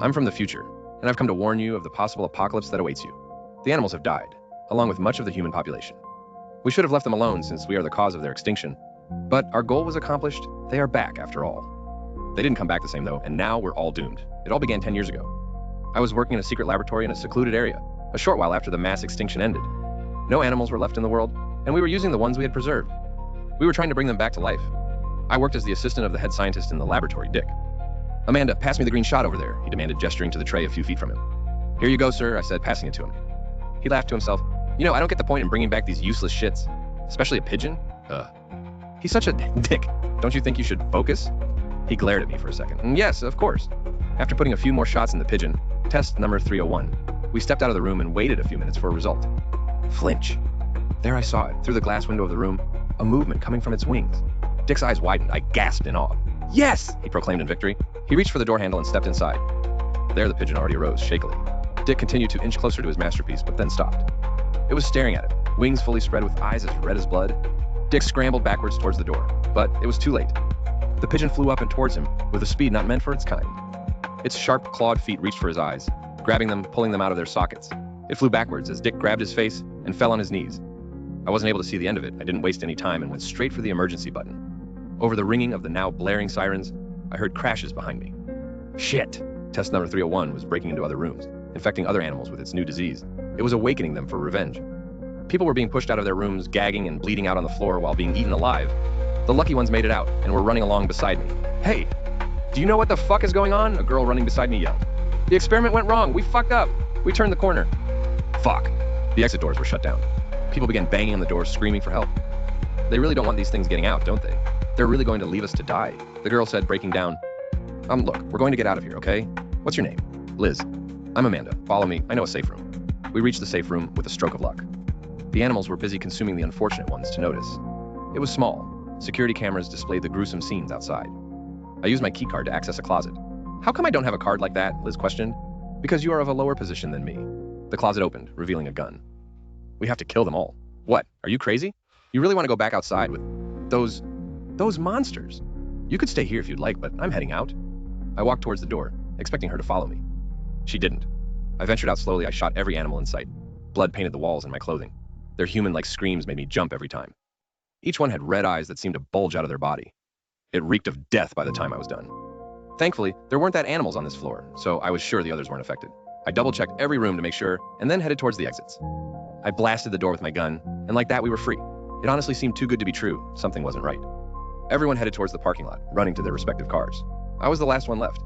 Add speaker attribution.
Speaker 1: I'm from the future, and I've come to warn you of the possible apocalypse that awaits you. The animals have died, along with much of the human population. We should have left them alone since we are the cause of their extinction, but our goal was accomplished. They are back after all. They didn't come back the same though, and now we're all doomed. It all began 10 years ago. I was working in a secret laboratory in a secluded area, a short while after the mass extinction ended. No animals were left in the world, and we were using the ones we had preserved. We were trying to bring them back to life. I worked as the assistant of the head scientist in the laboratory, Dick. "Amanda, pass me the green shot over there," he demanded, gesturing to the tray a few feet from him. "Here you go, sir," I said, passing it to him. He laughed to himself. "You know, I don't get the point in bringing back these useless shits. Especially a pigeon. He's such a dick. Don't you think you should focus?" He glared at me for a second. "Yes, of course." After putting a few more shots in the pigeon, test number 301, we stepped out of the room and waited a few minutes for a result. Flinch. There I saw it, through the glass window of the room, a movement coming from its wings. Dick's eyes widened. I gasped in awe. "Yes!" he proclaimed in victory. He reached for the door handle and stepped inside. There the pigeon already arose, shakily. Dick continued to inch closer to his masterpiece, but then stopped. It was staring at him, wings fully spread with eyes as red as blood. Dick scrambled backwards towards the door, but it was too late. The pigeon flew up and towards him, with a speed not meant for its kind. Its sharp, clawed feet reached for his eyes, grabbing them, pulling them out of their sockets. It flew backwards as Dick grabbed his face and fell on his knees. I wasn't able to see the end of it. I didn't waste any time and went straight for the emergency button. Over the ringing of the now blaring sirens, I heard crashes behind me. Shit! Test number 301 was breaking into other rooms, infecting other animals with its new disease. It was awakening them for revenge. People were being pushed out of their rooms, gagging and bleeding out on the floor while being eaten alive. The lucky ones made it out and were running along beside me. "Hey, do you know what the fuck is going on?" a girl running beside me yelled. "The experiment went wrong. We fucked up. We turned the corner." Fuck. The exit doors were shut down. People began banging on the doors, screaming for help. "They really don't want these things getting out, don't they? They're really going to leave us to die," the girl said, breaking down. Look, we're going to get out of here, okay? What's your name?" "Liz." "I'm Amanda. Follow me. I know a safe room." We reached the safe room with a stroke of luck. The animals were busy consuming the unfortunate ones to notice. It was small. Security cameras displayed the gruesome scenes outside. I used my key card to access a closet. "How come I don't have a card like that?" Liz questioned. "Because you are of a lower position than me." The closet opened, revealing a gun. "We have to kill them all." "What? Are you crazy? You really want to go back outside with those monsters? You could stay here if you'd like, but I'm heading out." I walked towards the door, expecting her to follow me. She didn't. I ventured out slowly. I shot every animal in sight. Blood painted the walls and my clothing. Their human-like screams made me jump every time. Each one had red eyes that seemed to bulge out of their body. It reeked of death by the time I was done. Thankfully, there weren't that animals on this floor, so I was sure the others weren't affected. I double-checked every room to make sure, and then headed towards the exits. I blasted the door with my gun, and like that we were free. It honestly seemed too good to be true. Something wasn't right. Everyone headed towards the parking lot, running to their respective cars. I was the last one left.